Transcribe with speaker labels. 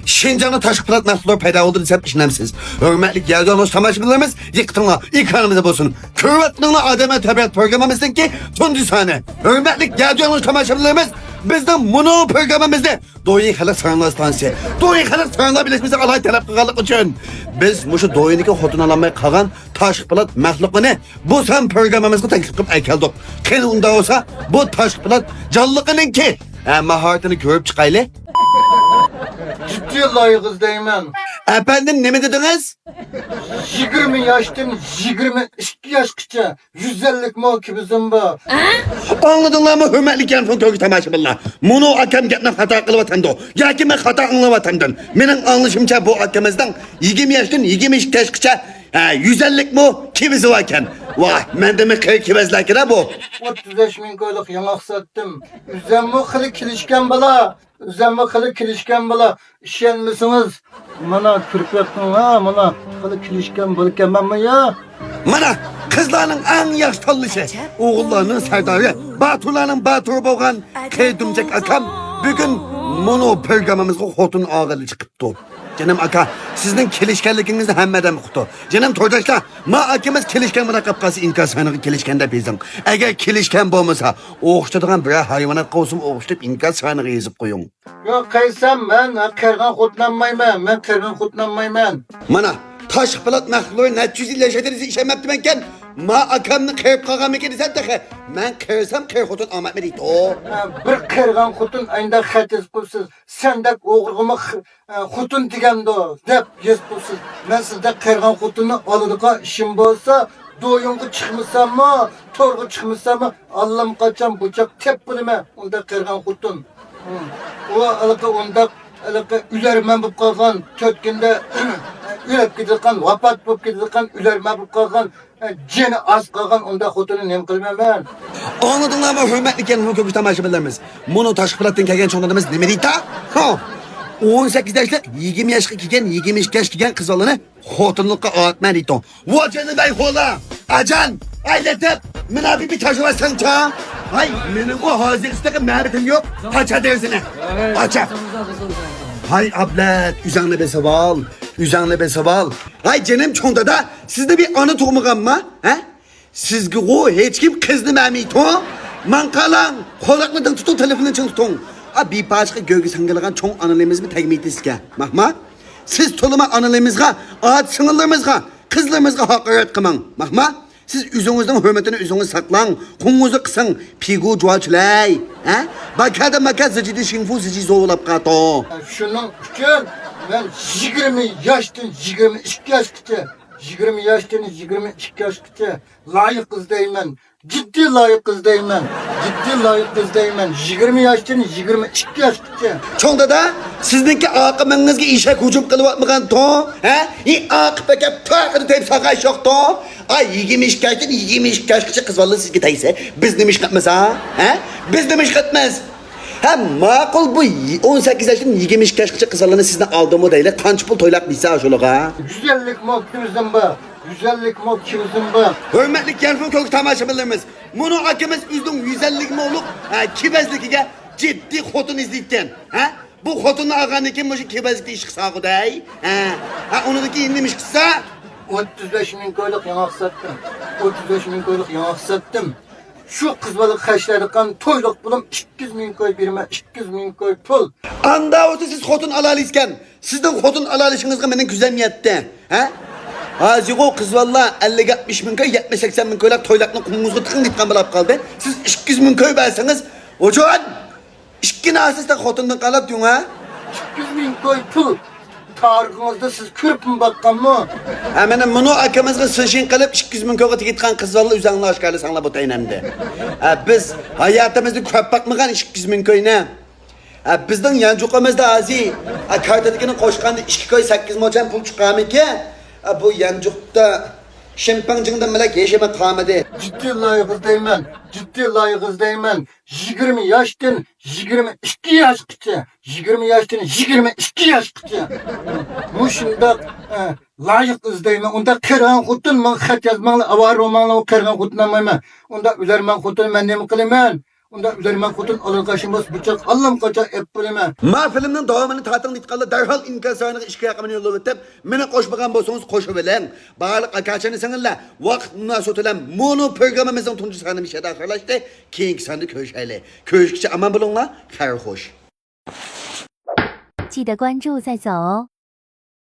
Speaker 1: Şincan'da taşık pırat mahsulları payda oldu desem işlemsiz. Hürmetlik yerden hoş tamaşalarımız yıktığına ikramımıza bulsun. Kırvatlı'nla Adem'e tabiat programımızdaki ki tuncu sahne. Hürmetlik yerden hoş tamaşalarımız bizden bunu programımızda Doğu'yu Halat Sarınlar Stansiye. Doğu'yu Halat Sarınlar Birleşmesi alay talep kıgalık için. Biz muşu Doğu'niki hotun alamaya kalan taşık pırat mahsullarını bu sen programımızda teklif kılıp aykaldık. Kendi onda olsa bu taşık pırat canlılığının ki maharetini görüp çıkaylı.
Speaker 2: Ciddi layıkız deymen.
Speaker 1: Efendim ne mi dediniz?
Speaker 2: 20 yaştan 22 yaşgacha 150 mol kibizim bu.
Speaker 1: Anladınlar mı hürmetlik yanfın kökü tamaşabillah. Bunu akam gapni hata kılıp atandı. Ya ki ben hata anlayıp atandım. Menin anlaşımca bu akamızdan 20 yaştan 22 yaşgacha 150 mu kibizi varken. Vah men demek ki kibizlerken ha bu.
Speaker 2: 35 ming ko'yliq yamoq sotdim. Üzemmi qilib kelishgan bola. Üzemmi qilib kelishgan bola. Ishonmasangiz mana kirpakning ha mana qilib kelishgan bo'lganmanmi ya?
Speaker 1: Mana kızlarının en yaş tallışı. Oğullarının serdarı. Baturlarının baturu boğan Keydumcek akam. Bugün mono programımızda hotun ağırlı çıkıptı. Canım aka, sizin kelişkenliğinizde hemmeden mutlu. Canım tordaşlar, ma akimiz kelişken bana kapkası inkas sanığı kelişkende bizim. Eğer kelişken bulmasa, oğuştuduğun bir hayvanat kovsum oğuştup inkas sanığı yazıp koyun.
Speaker 2: Yok qaysam ben qirg'in xutlanmayman. Men qirg'in xutlanmayman.
Speaker 1: Mana, taş pılat mahluğu netçüz ile yaşadığınızı işemeptim enken, ma akamını kırıp kalkan mekeni sen de men kırsam kır hotun amat meriydi o.
Speaker 2: Bir qirg'in xutun ayında xatiz qo'ysiz. Sendek o'g'rig'imi xutun degamdi deb yozib qo'ysiz. Men sizda qirg'in xutuni oladigan ishim bo'lsa, do'yinga chiqmasammi, to'rga chiqmasammi, allam qachon buchoq tep qo'yaman. Unda qirg'in xutun. O alaka onda alaka ülermen bu kalkan tötkünde ülep gidiyorken vafat bu gidiyorken ülermen bu kalkan ceni az kalkan onda hotunu nem kılmam ben.
Speaker 1: Anladınlar mı hürmetliken bu kökü tamaşabillerimiz? Mono taş pıratın kegen çoğunlarımız ne meriydi ha? 18 yaşlı 20 yaşlı kigen 20 yaş kigen kız olanı hotunlukka ağıtmen ito. Vacanı bey hola. Acan. Ayletip. Minabi bir taşı var sanca. Hay benim o hazırlıktaki mehbetim yok. Paça dersine. Paça. Hay ablet. Üzerine beseval. Üzerine beseval. Hay canım çonda da sizde bir anı tohumuğam mı? He? Sizgi o hiç kim kızdı memito? Mankalan. Kolaklıdan tutun telefonun için tutun. Bir başka gölge sangalıgan çoğun analarımızı tekmeydi sizge. Mahma. Siz toluma analarımızga, ağaç sınırlarımızga, kızlarımızga hakaret kıman. Mahma. Siz üzünüzden hürmetini üzünüz saklan. Kununuzu kısın. Pigu cualçılay. Bakada maka zıcıdı şinfu zıcı zoğulap kato.
Speaker 2: Şunun için ben 20 yaştan 22 yaşgacha 20 yaştan 22 yaşgacha layık kız deyman. Ciddi layık kız deyman. Ciddi layık kız deyman. 20 yaştan 22 yaşgacha.
Speaker 1: Çoğunda da sizdeki akımınızga işe hücum kılıp atmagan to. Akıp ekip takıdı teyip sakay şok to. Ay 22 yaştan 22 yaşgacha kız vallahi sizge teyse. Biz demiş katmaz ha? Biz demiş katmaz. Hem makul bu 18 yaştan 22 yaşgacha kız vallahi sizden aldığımı değil. Kanç pul toylak bilse aşılık ha.
Speaker 2: Güzellik mod kimizin bu. Güzellik mod kimizin bu.
Speaker 1: Hürmetlik yarfın kök tamaşabillerimiz. Bunu akımız üzdün 150 mi olup kibezlikiga ciddi hotun izleyitten. Bu hotunun ağanı kim bu kibezlikte iş kısa kuday. Onunki indimiş kısa.
Speaker 2: 35 ming ko'yliq yamoq sotdim. 35 ming ko'yliq yamoq sotdim. Şu kız balık kaşlarıkan toyluk bulum 200 ming koy birime 200 ming koy pul.
Speaker 1: Anda olsa siz hotun alalıyken sizden hotun alalışınızga benim güzelmiyette. Hazır o kız valla 50-60 bin koy 70-80 bin koylar toylakla kumumuzga tıkın ditkan bilap kaldı. Siz 200 bin koy verseniz ocan işkin asısda hotundan kalap diyorsun ha.
Speaker 2: 200 ming koy pul. Tarihimizde siz kürüp mü bakkan mı?
Speaker 1: Hemen bunu akımızga sıçın kalıp 200 bin koyga gitkan kız valla üzerine aşkarlı sanla bu taynemde. Biz hayatımızda köp bakmagan 200 bin koy ne? Bizden yancıqımızda azi kartadakini qo'shganda 2 koy 8 mo'jan pul chiqarmiki bu yancıqda şempancığından melek yaşama kalmadı.
Speaker 2: Ciddi layıkız deymen. Ciddi layıkız deymen. 20 yaştan 22 yaşgacha 20 yaştan 22 yaşgacha bu şundak layık izleymen. Onda qirg'in xutun men xat yazmanglar avar romanlar qirg'in xutunmayman. Onda ular men xutun men nima qilaman? Onda üzerime kutun alırga işimiz bıçak Allah'ım kaça epbileme.
Speaker 1: Ma filmning davomini ta'tilni itqanlar darhol inkasoniga ishga yaqimini yo'llab o'tib, meni qo'shmagan bo'lsangiz qo'shib oling. Barliq akachini singillar, vaqt munosabati bilan mono programmamizning tunji sonini ishga daxllashdi. Keyingi sonda ko'rishaylik. Ko'rishgacha aman bo'linglar, xayr xo'sh.
Speaker 3: 记得关注再走哦。